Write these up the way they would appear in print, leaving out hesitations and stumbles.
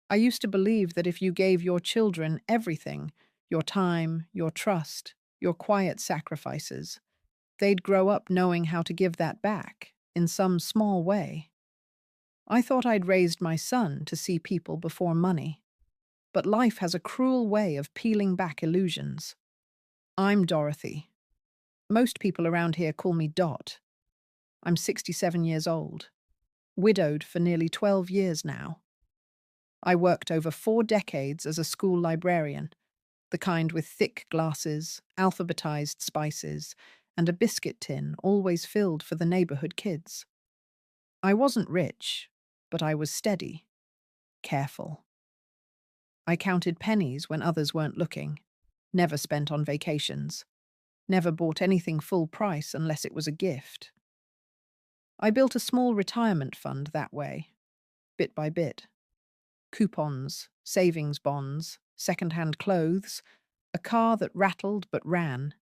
I used to believe that if you gave your children everything, your time, your trust, your quiet sacrifices, they'd grow up knowing how to give that back, in some small way. I thought I'd raised my son to see people before money, but life has a cruel way of peeling back illusions. I'm Dorothy. Most people around here call me Dot. I'm 67 years old, widowed for nearly 12 years now. I worked over 4 decades as a school librarian, the kind with thick glasses, alphabetized spices, and a biscuit tin always filled for the neighborhood kids. I wasn't rich, but I was steady, careful. I counted pennies when others weren't looking, never spent on vacations, never bought anything full price unless it was a gift. I built a small retirement fund that way, bit by bit. Coupons, savings bonds, second-hand clothes, a car that rattled but ran,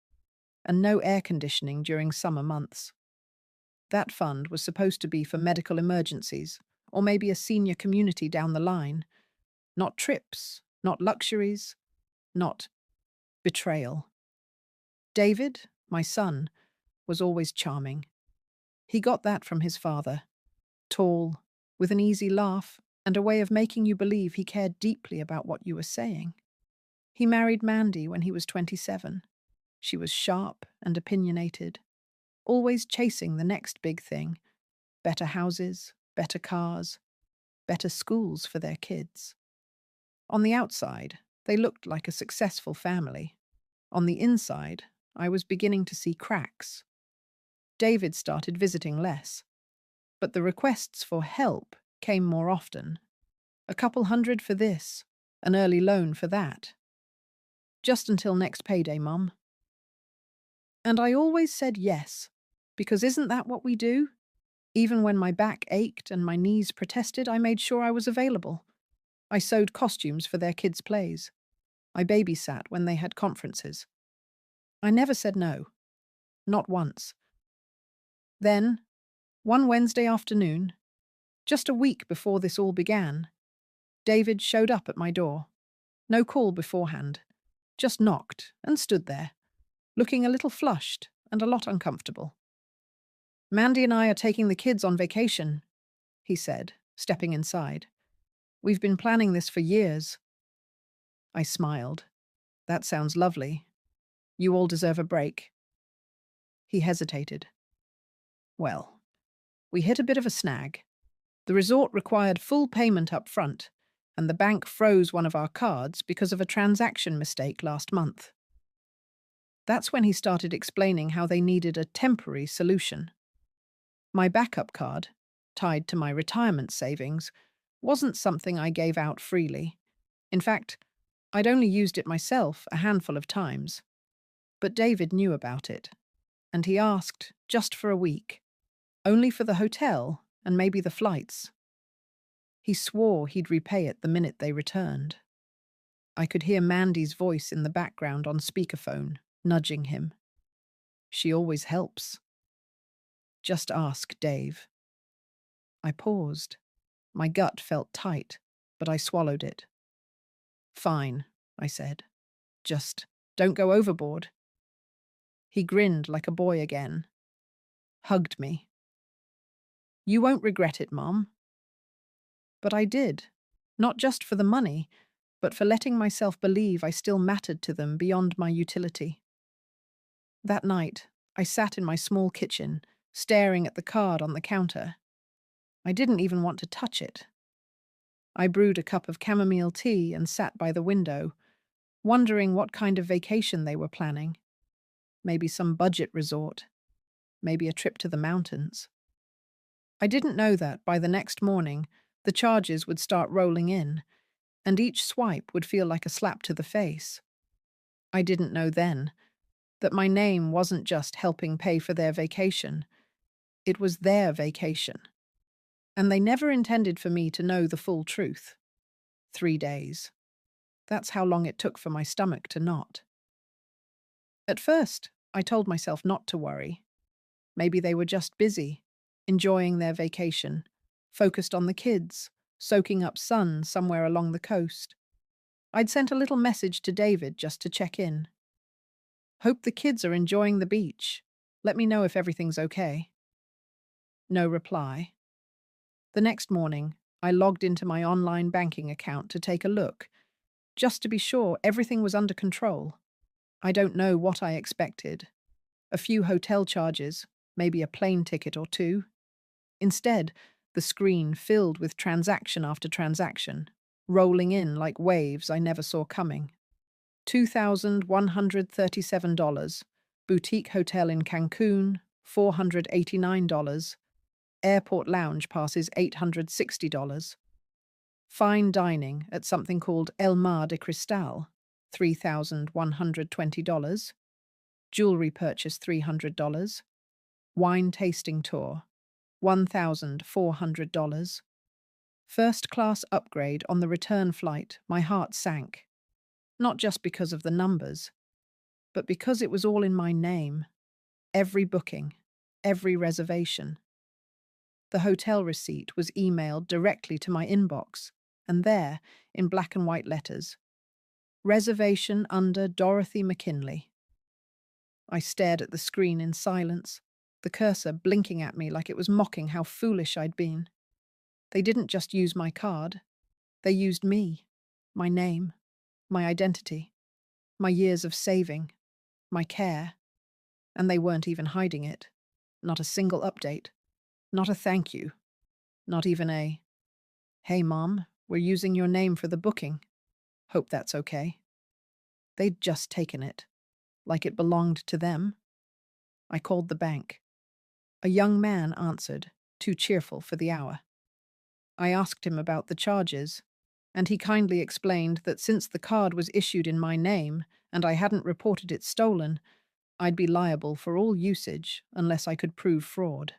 and no air conditioning during summer months. That fund was supposed to be for medical emergencies, or maybe a senior community down the line. Not trips, not luxuries, not betrayal. David, my son, was always charming. He got that from his father. Tall, with an easy laugh, and a way of making you believe he cared deeply about what you were saying. He married Mandy when he was 27. She was sharp and opinionated, always chasing the next big thing: better houses, better cars, better schools for their kids. On the outside, they looked like a successful family. On the inside, I was beginning to see cracks. David started visiting less, but the requests for help came more often. A couple hundred for this, an early loan for that. Just until next payday, Mum. And I always said yes, because isn't that what we do? Even when my back ached and my knees protested, I made sure I was available. I sewed costumes for their kids' plays. I babysat when they had conferences. I never said no. Not once. Then, one Wednesday afternoon, just a week before this all began, David showed up at my door. No call beforehand. Just knocked and stood there, looking a little flushed and a lot uncomfortable. "Mandy and I are taking the kids on vacation," he said, stepping inside. "We've been planning this for years." I smiled. "That sounds lovely. You all deserve a break." He hesitated. "Well, we hit a bit of a snag. The resort required full payment up front, and the bank froze one of our cards because of a transaction mistake last month." That's when he started explaining how they needed a temporary solution. My backup card, tied to my retirement savings, wasn't something I gave out freely. In fact, I'd only used it myself a handful of times. But David knew about it, and he asked just for a week, only for the hotel and maybe the flights. He swore he'd repay it the minute they returned. I could hear Mandy's voice in the background on speakerphone, nudging him. "She always helps. Just ask Dave." I paused. My gut felt tight, but I swallowed it. "Fine," I said. "Just don't go overboard." He grinned like a boy again, hugged me. "You won't regret it, Mom." But I did, not just for the money, but for letting myself believe I still mattered to them beyond my utility. That night, I sat in my small kitchen, staring at the card on the counter. I didn't even want to touch it. I brewed a cup of chamomile tea and sat by the window, wondering what kind of vacation they were planning. Maybe some budget resort, maybe a trip to the mountains. I didn't know that by the next morning, the charges would start rolling in, and each swipe would feel like a slap to the face. I didn't know then that my name wasn't just helping pay for their vacation. It was their vacation. And they never intended for me to know the full truth. 3 days. That's how long it took for my stomach to knot. At first, I told myself not to worry. Maybe they were just busy, enjoying their vacation, focused on the kids, soaking up sun somewhere along the coast. I'd sent a little message to David just to check in. Hope the kids are enjoying the beach. Let me know if everything's okay. No reply. The next morning, I logged into my online banking account to take a look, just to be sure everything was under control. I don't know what I expected. A few hotel charges, maybe a plane ticket or two. Instead, the screen filled with transaction after transaction, rolling in like waves I never saw coming. $2,137, boutique hotel in Cancun, $489, airport lounge passes $860, fine dining at something called El Mar de Cristal, $3,120, jewelry purchase $300, wine tasting tour, $1,400. First class upgrade on the return flight, my heart sank. Not just because of the numbers, but because it was all in my name. Every booking, every reservation. The hotel receipt was emailed directly to my inbox, and there, in black and white letters, reservation under Dorothy McKinley. I stared at the screen in silence, the cursor blinking at me like it was mocking how foolish I'd been. They didn't just use my card. They used me, my name, my identity, my years of saving, my care. And they weren't even hiding it. Not a single update. Not a thank you. Not even a, "Hey, Mom, we're using your name for the booking. Hope that's okay." They'd just taken it, like it belonged to them. I called the bank. A young man answered, too cheerful for the hour. I asked him about the charges, and he kindly explained that since the card was issued in my name and I hadn't reported it stolen, I'd be liable for all usage unless I could prove fraud.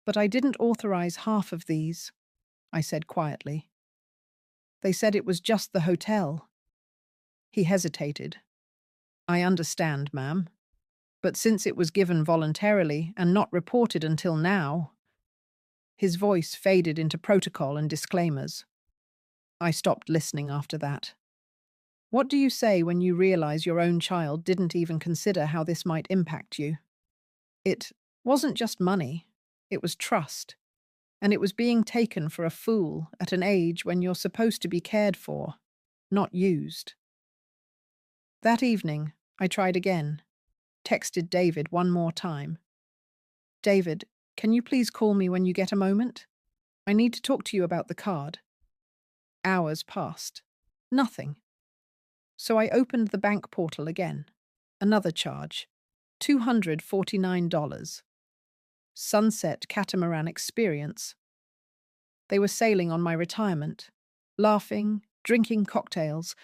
"But I didn't authorize half of these," I said quietly. "They said it was just the hotel." He hesitated. "I understand, ma'am. But since it was given voluntarily and not reported until now—" His voice faded into protocol and disclaimers. I stopped listening after that. What do you say when you realize your own child didn't even consider how this might impact you? It wasn't just money, it was trust. And it was being taken for a fool at an age when you're supposed to be cared for, not used. That evening, I tried again, texted David one more time. "David, can you please call me when you get a moment? I need to talk to you about the card." Hours passed. Nothing. So I opened the bank portal again. Another charge. $249. Sunset Catamaran Experience. They were sailing on my retirement, laughing, drinking cocktails,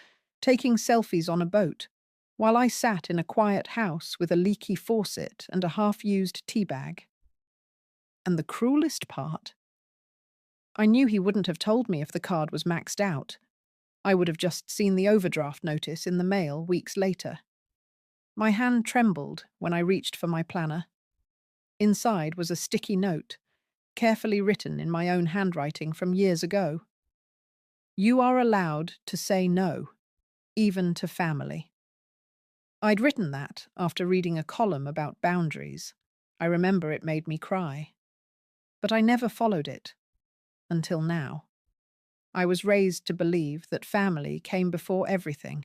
taking selfies on a boat, while I sat in a quiet house with a leaky faucet and a half-used tea bag. And the cruelest part? I knew he wouldn't have told me if the card was maxed out. I would have just seen the overdraft notice in the mail weeks later. My hand trembled when I reached for my planner. Inside was a sticky note, carefully written in my own handwriting from years ago. "You are allowed to say no, even to family." I'd written that after reading a column about boundaries. I remember it made me cry. But I never followed it. Until now. I was raised to believe that family came before everything.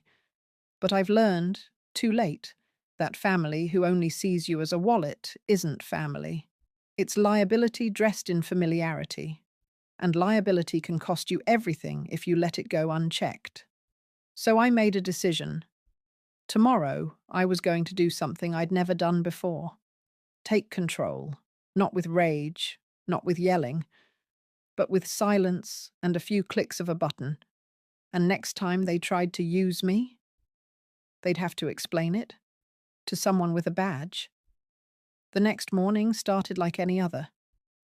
But I've learned, too late, that family who only sees you as a wallet isn't family. It's liability dressed in familiarity. And liability can cost you everything if you let it go unchecked. So I made a decision. Tomorrow, I was going to do something I'd never done before. Take control, not with rage, not with yelling, but with silence and a few clicks of a button. And next time they tried to use me, they'd have to explain it to someone with a badge. The next morning started like any other,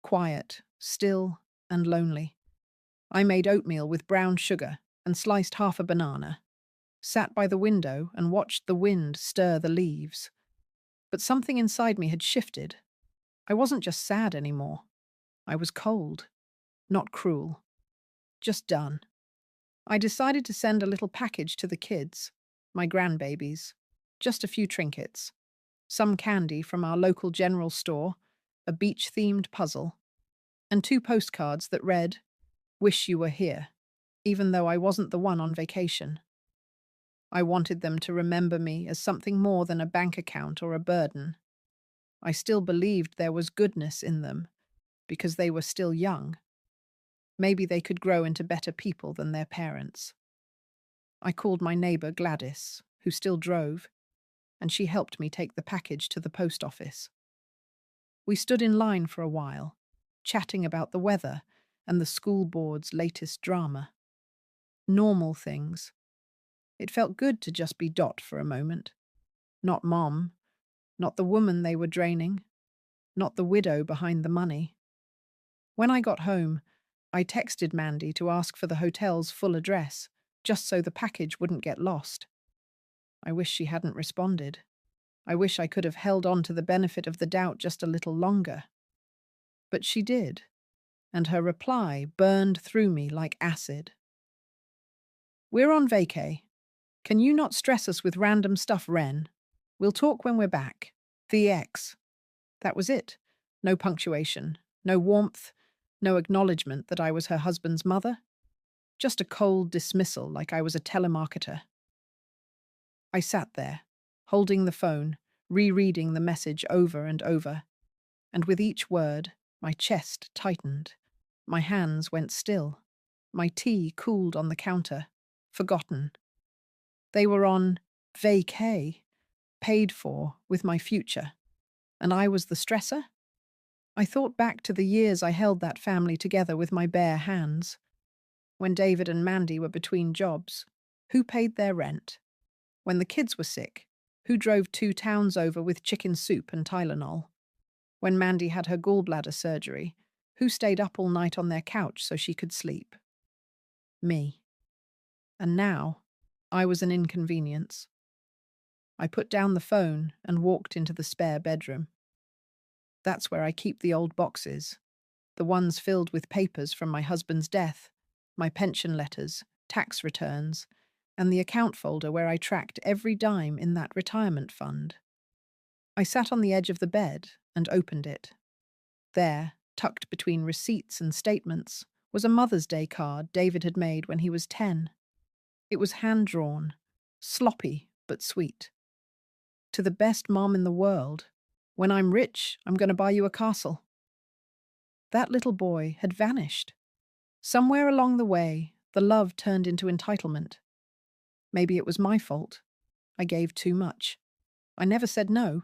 quiet, still, and lonely. I made oatmeal with brown sugar and sliced half a banana, sat by the window and watched the wind stir the leaves. But something inside me had shifted. I wasn't just sad anymore. I was cold, not cruel. just done. I decided to send a little package to the kids, my grandbabies, just a few trinkets, some candy from our local general store, a beach-themed puzzle, and 2 postcards that read, "Wish you were here," even though I wasn't the one on vacation. I wanted them to remember me as something more than a bank account or a burden. I still believed there was goodness in them, because they were still young. Maybe they could grow into better people than their parents. I called my neighbor Gladys, who still drove, and she helped me take the package to the post office. We stood in line for a while, chatting about the weather and the school board's latest drama. Normal things. It felt good to just be Dot for a moment. Not Mom, not the woman they were draining, not the widow behind the money. When I got home, I texted Mandy to ask for the hotel's full address, just so the package wouldn't get lost. I wish she hadn't responded. I wish I could have held on to the benefit of the doubt just a little longer. But she did, and her reply burned through me like acid. "We're on vacay. Can you not stress us with random stuff, Ren? We'll talk when we're back. The X." That was it. No punctuation, no warmth, no acknowledgement that I was her husband's mother. Just a cold dismissal like I was a telemarketer. I sat there, holding the phone, rereading the message over and over, and with each word, my chest tightened. My hands went still. My tea cooled on the counter, forgotten. They were on vacay, paid for with my future, and I was the stressor? I thought back to the years I held that family together with my bare hands. When David and Mandy were between jobs, who paid their rent? When the kids were sick, who drove 2 towns over with chicken soup and Tylenol? When Mandy had her gallbladder surgery, who stayed up all night on their couch so she could sleep? Me. And now, I was an inconvenience. I put down the phone and walked into the spare bedroom. That's where I keep the old boxes, the ones filled with papers from my husband's death, my pension letters, tax returns, and the account folder where I tracked every dime in that retirement fund. I sat on the edge of the bed and opened it. There, tucked between receipts and statements, was a Mother's Day card David had made when he was 10. It was hand-drawn, sloppy but sweet. "To the best mom in the world. When I'm rich, I'm going to buy you a castle." That little boy had vanished. Somewhere along the way, the love turned into entitlement. Maybe it was my fault. I gave too much. I never said no.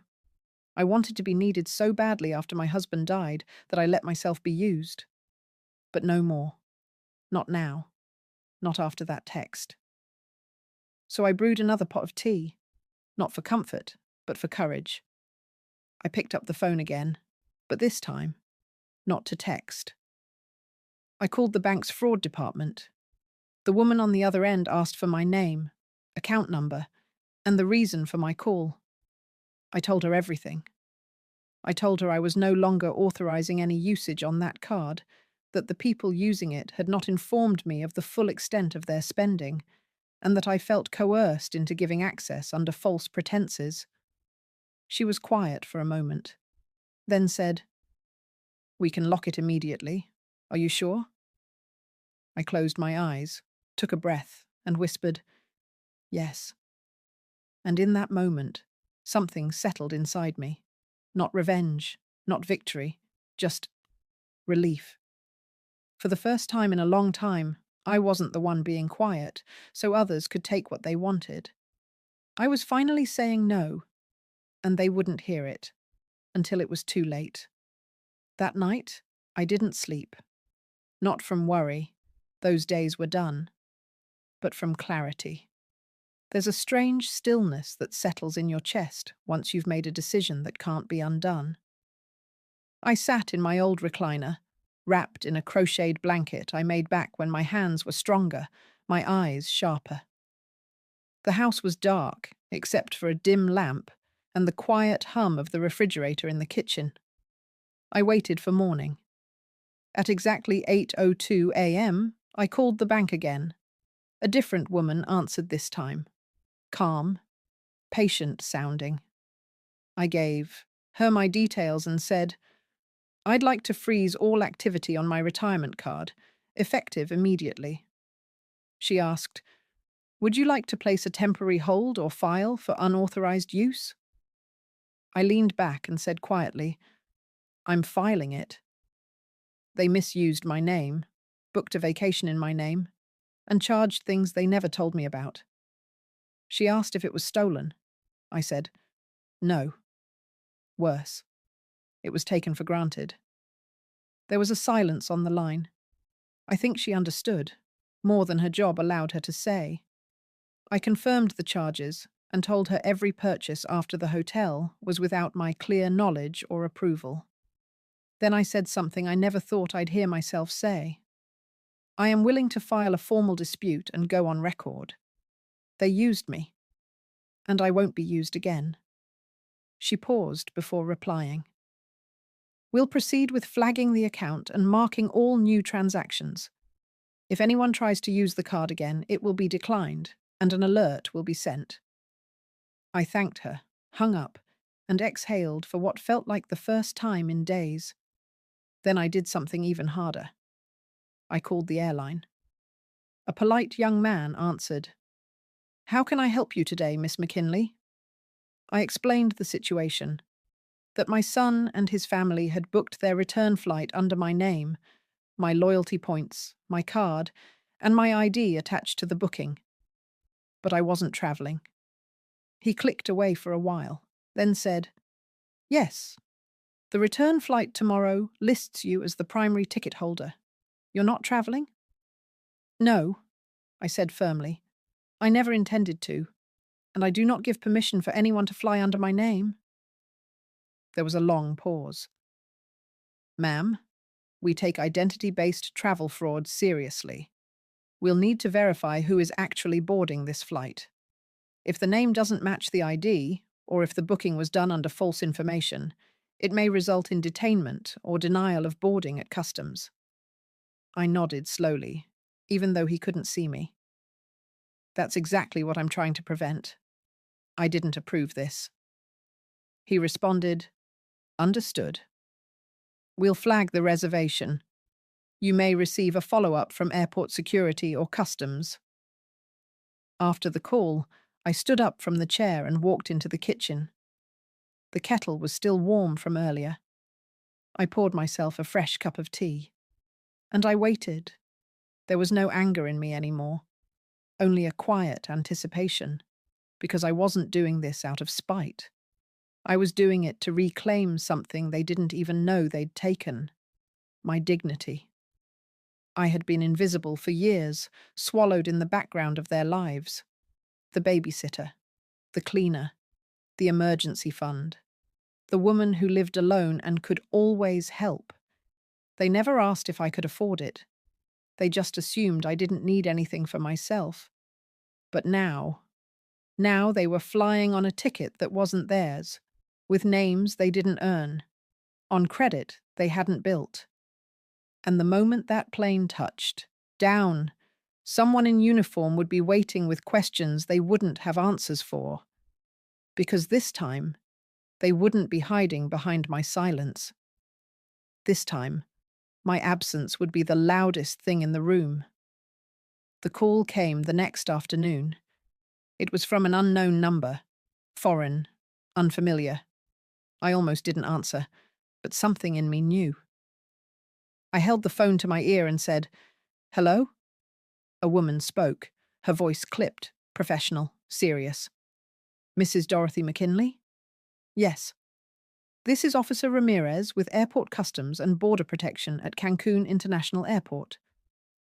I wanted to be needed so badly after my husband died that I let myself be used. But no more. Not now. Not after that text. So I brewed another pot of tea. Not for comfort, but for courage. I picked up the phone again, but this time, not to text. I called the bank's fraud department. The woman on the other end asked for my name, account number, and the reason for my call. I told her everything. I told her I was no longer authorizing any usage on that card, that the people using it had not informed me of the full extent of their spending, and that I felt coerced into giving access under false pretenses. She was quiet for a moment, then said, "We can lock it immediately. Are you sure?" I closed my eyes, took a breath, and whispered, "Yes." And in that moment, something settled inside me. Not revenge, not victory, just relief. For the first time in a long time, I wasn't the one being quiet, so others could take what they wanted. I was finally saying no, and they wouldn't hear it, until it was too late. That night, I didn't sleep. Not from worry, those days were done, but from clarity. There's a strange stillness that settles in your chest once you've made a decision that can't be undone. I sat in my old recliner, wrapped in a crocheted blanket I made back when my hands were stronger, my eyes sharper. The house was dark, except for a dim lamp and the quiet hum of the refrigerator in the kitchen. I waited for morning. At exactly 8:02 a.m., I called the bank again. A different woman answered this time. Calm, patient sounding. I gave her my details and said, I'd like to freeze all activity on my retirement card, effective immediately. She asked, would you like to place a temporary hold or file for unauthorized use? I leaned back and said quietly, I'm filing it. They misused my name, booked a vacation in my name, and charged things they never told me about. She asked if it was stolen. I said, no. Worse. It was taken for granted. There was a silence on the line. I think she understood, more than her job allowed her to say. I confirmed the charges and told her every purchase after the hotel was without my clear knowledge or approval. Then I said something I never thought I'd hear myself say. I am willing to file a formal dispute and go on record. They used me, and I won't be used again. She paused before replying. We'll proceed with flagging the account and marking all new transactions. If anyone tries to use the card again, it will be declined, and an alert will be sent. I thanked her, hung up, and exhaled for what felt like the first time in days. Then I did something even harder. I called the airline. A polite young man answered. How can I help you today, Miss McKinley? I explained the situation, that my son and his family had booked their return flight under my name, my loyalty points, my card, and my ID attached to the booking. But I wasn't travelling. He clicked away for a while, then said, Yes, the return flight tomorrow lists you as the primary ticket holder. You're not travelling? No, I said firmly. I never intended to, and I do not give permission for anyone to fly under my name. There was a long pause. Ma'am, we take identity-based travel fraud seriously. We'll need to verify who is actually boarding this flight. If the name doesn't match the ID, or if the booking was done under false information, it may result in detainment or denial of boarding at customs. I nodded slowly, even though he couldn't see me. That's exactly what I'm trying to prevent. I didn't approve this. He responded, Understood. We'll flag the reservation. You may receive a follow-up from airport security or customs. After the call, I stood up from the chair and walked into the kitchen. The kettle was still warm from earlier. I poured myself a fresh cup of tea. And I waited. There was no anger in me anymore, only a quiet anticipation, because I wasn't doing this out of spite. I was doing it to reclaim something they didn't even know they'd taken, my dignity. I had been invisible for years, swallowed in the background of their lives. The babysitter, the cleaner, the emergency fund, the woman who lived alone and could always help. They never asked if I could afford it. They just assumed I didn't need anything for myself. But now they were flying on a ticket that wasn't theirs, with names they didn't earn, on credit they hadn't built. And the moment that plane touched, down, someone in uniform would be waiting with questions they wouldn't have answers for. Because this time, they wouldn't be hiding behind my silence. This time, my absence would be the loudest thing in the room. The call came the next afternoon. It was from an unknown number, foreign, unfamiliar. I almost didn't answer, but something in me knew. I held the phone to my ear and said, Hello? A woman spoke, her voice clipped, professional, serious. Mrs. Dorothy McKinley? Yes. This is Officer Ramirez with Airport Customs and Border Protection at Cancun International Airport.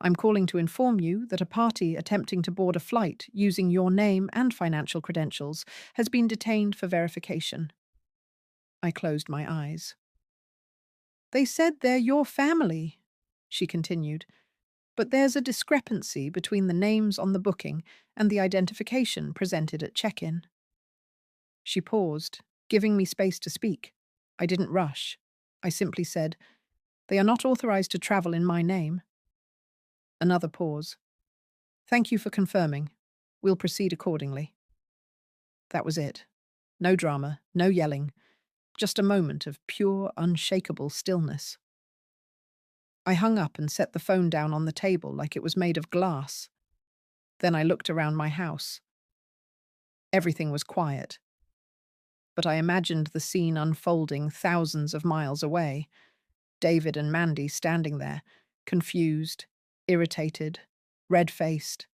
I'm calling to inform you that a party attempting to board a flight using your name and financial credentials has been detained for verification. I closed my eyes. They said they're your family, she continued, but there's a discrepancy between the names on the booking and the identification presented at check-in. She paused, giving me space to speak. I didn't rush. I simply said, They are not authorized to travel in my name. Another pause. Thank you for confirming. We'll proceed accordingly. That was it. No drama, no yelling, just a moment of pure, unshakable stillness. I hung up and set the phone down on the table like it was made of glass. Then I looked around my house. Everything was quiet, but I imagined the scene unfolding thousands of miles away. David and Mandy standing there, confused, irritated, red-faced.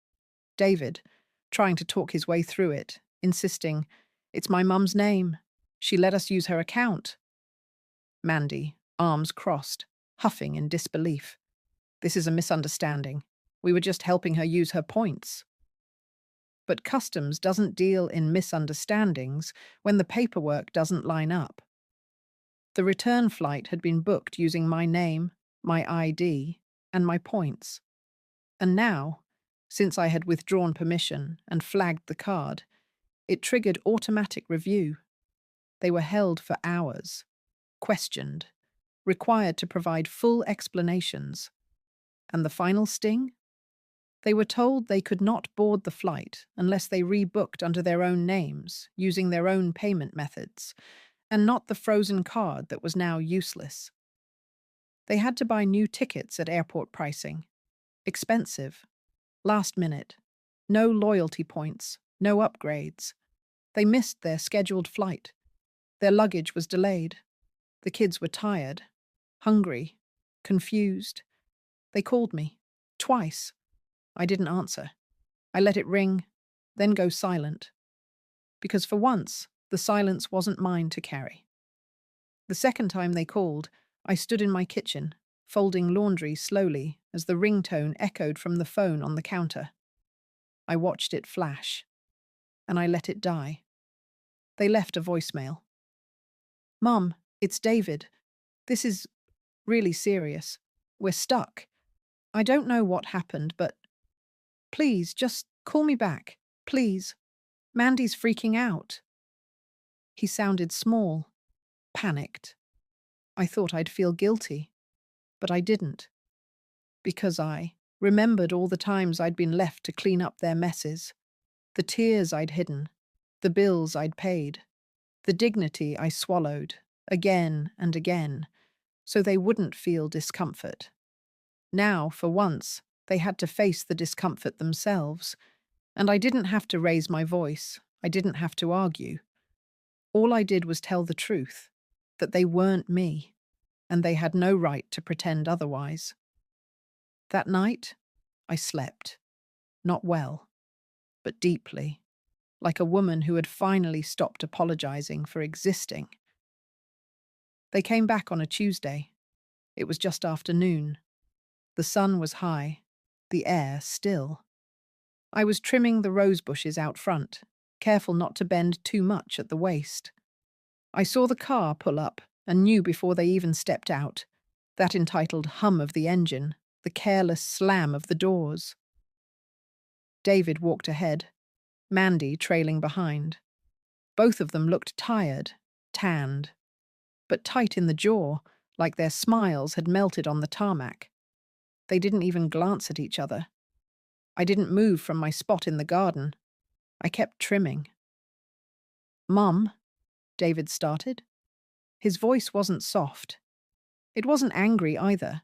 David, trying to talk his way through it, insisting, "It's my mum's name. She let us use her account." Mandy, arms crossed, huffing in disbelief. "This is a misunderstanding. We were just helping her use her points." But customs doesn't deal in misunderstandings when the paperwork doesn't line up. The return flight had been booked using my name, my ID, and my points. And now, since I had withdrawn permission and flagged the card, it triggered automatic review. They were held for hours, questioned, required to provide full explanations. And the final sting? They were told they could not board the flight unless they rebooked under their own names, using their own payment methods, and not the frozen card that was now useless. They had to buy new tickets at airport pricing. Expensive. Last minute. No loyalty points. No upgrades. They missed their scheduled flight. Their luggage was delayed. The kids were tired, hungry, confused. They called me. Twice. I didn't answer. I let it ring, then go silent. Because for once, the silence wasn't mine to carry. The second time they called, I stood in my kitchen, folding laundry slowly as the ringtone echoed from the phone on the counter. I watched it flash, and I let it die. They left a voicemail. "Mum, it's David. This is really serious. We're stuck. I don't know what happened, but please, just call me back. Please. Mandy's freaking out." He sounded small, panicked. I thought I'd feel guilty, but I didn't. Because I remembered all the times I'd been left to clean up their messes, the tears I'd hidden, the bills I'd paid, the dignity I swallowed, again and again, so they wouldn't feel discomfort. Now, for once, they had to face the discomfort themselves, and I didn't have to raise my voice. I didn't have to argue. All I did was tell the truth, that they weren't me, and they had no right to pretend otherwise. That night, I slept. Not well, but deeply, like a woman who had finally stopped apologizing for existing. They came back on a Tuesday. It was just after noon. The sun was high, the air still. I was trimming the rose bushes out front, careful not to bend too much at the waist. I saw the car pull up and knew before they even stepped out, that entitled hum of the engine, the careless slam of the doors. David walked ahead, Mandy trailing behind. Both of them looked tired, tanned, but tight in the jaw, like their smiles had melted on the tarmac. They didn't even glance at each other. I didn't move from my spot in the garden. I kept trimming. "Mum," David started. His voice wasn't soft. It wasn't angry either.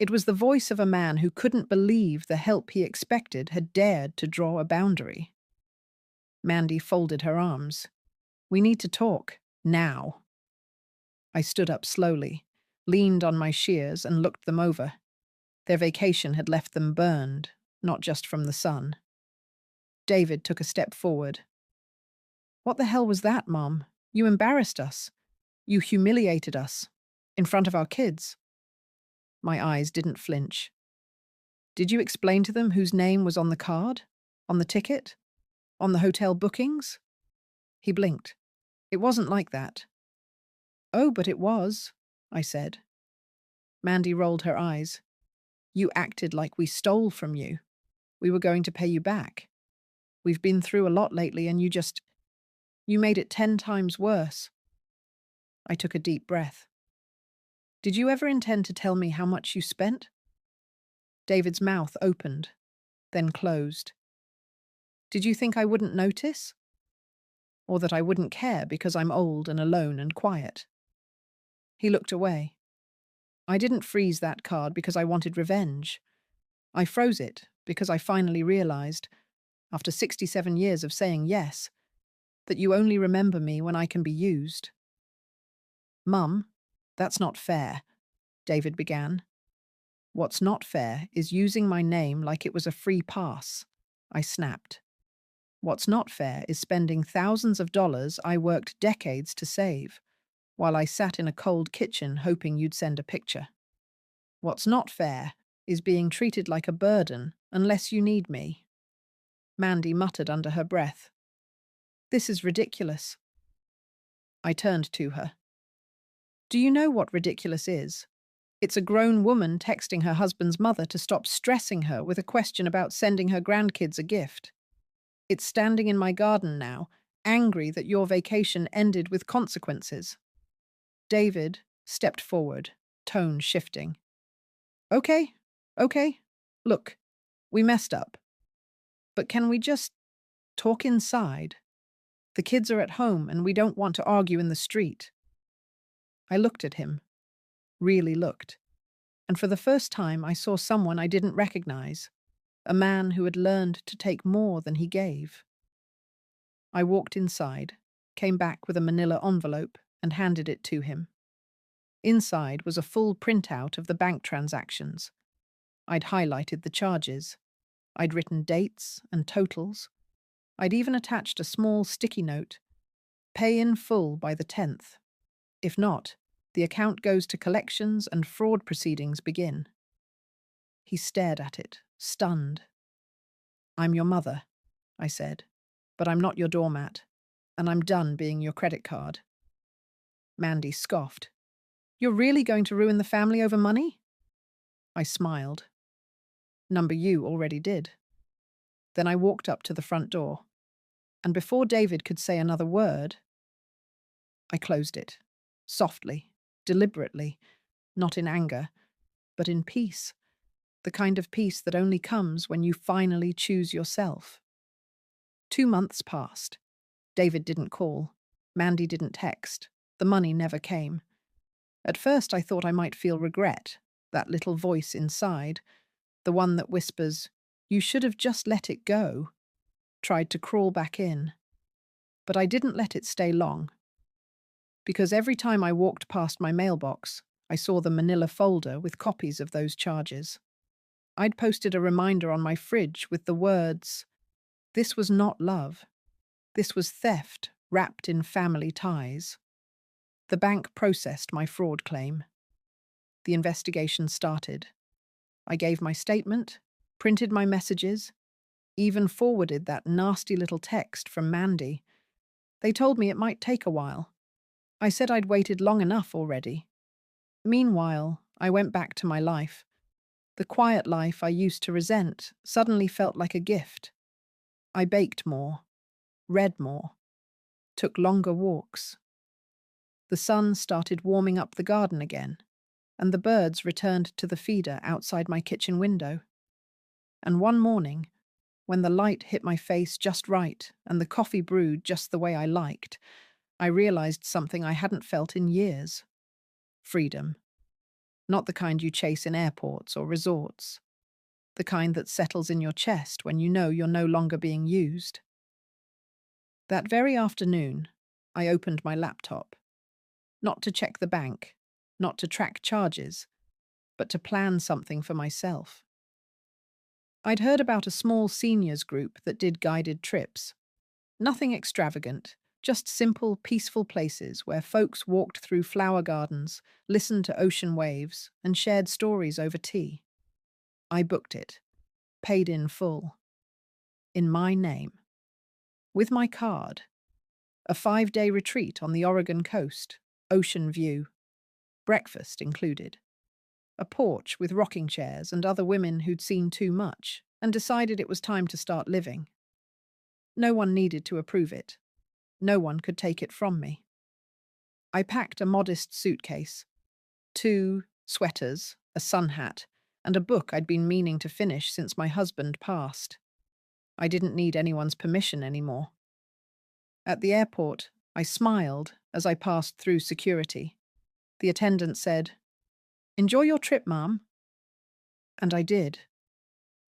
It was the voice of a man who couldn't believe the help he expected had dared to draw a boundary. Mandy folded her arms. "We need to talk. Now." I stood up slowly, leaned on my shears and looked them over. Their vacation had left them burned, not just from the sun. David took a step forward. "What the hell was that, Mom? You embarrassed us. You humiliated us. In front of our kids." My eyes didn't flinch. "Did you explain to them whose name was on the card? On the ticket? On the hotel bookings?" He blinked. "It wasn't like that." "Oh, but it was," I said. Mandy rolled her eyes. "You acted like we stole from you. We were going to pay you back. We've been through a lot lately and you made it 10 times worse." I took a deep breath. "Did you ever intend to tell me how much you spent?" David's mouth opened, then closed. Did you think I wouldn't notice? Or that I wouldn't care because I'm old and alone and quiet? He looked away. I didn't freeze that card because I wanted revenge. I froze it because I finally realized, after 67 years of saying yes, that you only remember me when I can be used. Mum, that's not fair, David began. What's not fair is using my name like it was a free pass, I snapped. What's not fair is spending thousands of dollars I worked decades to save, while I sat in a cold kitchen hoping you'd send a picture. What's not fair is being treated like a burden unless you need me. Mandy muttered under her breath. This is ridiculous. I turned to her. Do you know what ridiculous is? It's a grown woman texting her husband's mother to stop stressing her with a question about sending her grandkids a gift. It's standing in my garden now, angry that your vacation ended with consequences. David stepped forward, tone shifting. Okay. Look, we messed up. But can we just talk inside? The kids are at home and we don't want to argue in the street. I looked at him, really looked, and for the first time I saw someone I didn't recognize, a man who had learned to take more than he gave. I walked inside, came back with a manila envelope, and handed it to him. Inside was a full printout of the bank transactions. I'd highlighted the charges. I'd written dates and totals. I'd even attached a small sticky note. Pay in full by the 10th. If not, the account goes to collections and fraud proceedings begin. He stared at it, stunned. I'm your mother, I said, but I'm not your doormat, and I'm done being your credit card. Mandy scoffed. You're really going to ruin the family over money? I smiled. Number you already did. Then I walked up to the front door, and before David could say another word, I closed it, softly, deliberately, not in anger, but in peace, the kind of peace that only comes when you finally choose yourself. 2 months passed. David didn't call. Mandy didn't text. The money never came. At first I thought I might feel regret, that little voice inside, the one that whispers, you should have just let it go, tried to crawl back in. But I didn't let it stay long. Because every time I walked past my mailbox, I saw the manila folder with copies of those charges. I'd posted a reminder on my fridge with the words, this was not love. This was theft wrapped in family ties. The bank processed my fraud claim. The investigation started. I gave my statement, printed my messages, even forwarded that nasty little text from Mandy. They told me it might take a while. I said I'd waited long enough already. Meanwhile, I went back to my life. The quiet life I used to resent suddenly felt like a gift. I baked more, read more, took longer walks. The sun started warming up the garden again, and the birds returned to the feeder outside my kitchen window. And one morning, when the light hit my face just right and the coffee brewed just the way I liked, I realized something I hadn't felt in years. Freedom. Not the kind you chase in airports or resorts. The kind that settles in your chest when you know you're no longer being used. That very afternoon, I opened my laptop. Not to check the bank, not to track charges, but to plan something for myself. I'd heard about a small seniors group that did guided trips. Nothing extravagant, just simple, peaceful places where folks walked through flower gardens, listened to ocean waves, and shared stories over tea. I booked it, paid in full. In my name. With my card. A 5-day retreat on the Oregon coast, ocean view. Breakfast included. A porch with rocking chairs and other women who'd seen too much and decided it was time to start living. No one needed to approve it. No one could take it from me. I packed a modest suitcase, 2 sweaters, a sun hat, and a book I'd been meaning to finish since my husband passed. I didn't need anyone's permission anymore. At the airport, I smiled as I passed through security. The attendant said, "Enjoy your trip, ma'am." And I did.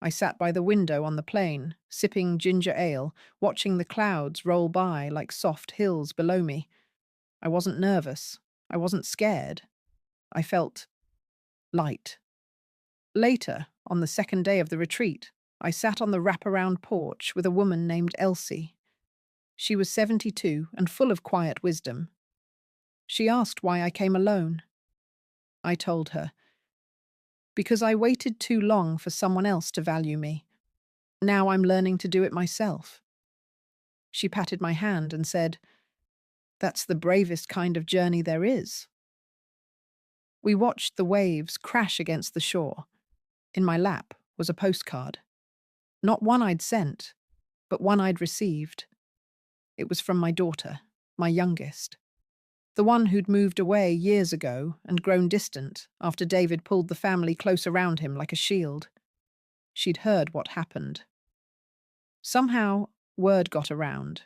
I sat by the window on the plane, sipping ginger ale, watching the clouds roll by like soft hills below me. I wasn't nervous. I wasn't scared. I felt light. Later, on the second day of the retreat, I sat on the wraparound porch with a woman named Elsie. She was 72 and full of quiet wisdom. She asked why I came alone. I told her, because I waited too long for someone else to value me. Now I'm learning to do it myself. She patted my hand and said, "That's the bravest kind of journey there is." We watched the waves crash against the shore. In my lap was a postcard. Not one I'd sent, but one I'd received. It was from my daughter, my youngest. The one who'd moved away years ago and grown distant after David pulled the family close around him like a shield. She'd heard what happened. Somehow, word got around.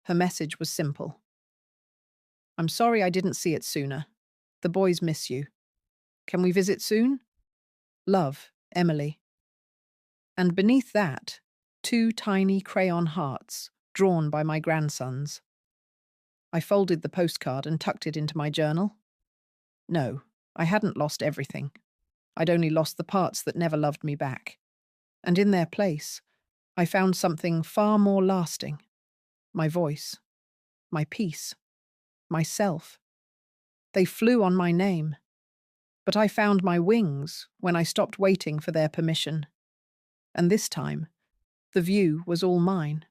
Her message was simple. "I'm sorry I didn't see it sooner. The boys miss you. Can we visit soon? Love, Emily." And beneath that, 2 tiny crayon hearts drawn by my grandsons. I folded the postcard and tucked it into my journal. No, I hadn't lost everything. I'd only lost the parts that never loved me back. And in their place, I found something far more lasting. My voice, my peace, myself. They flew on my name. But I found my wings when I stopped waiting for their permission. And this time, the view was all mine.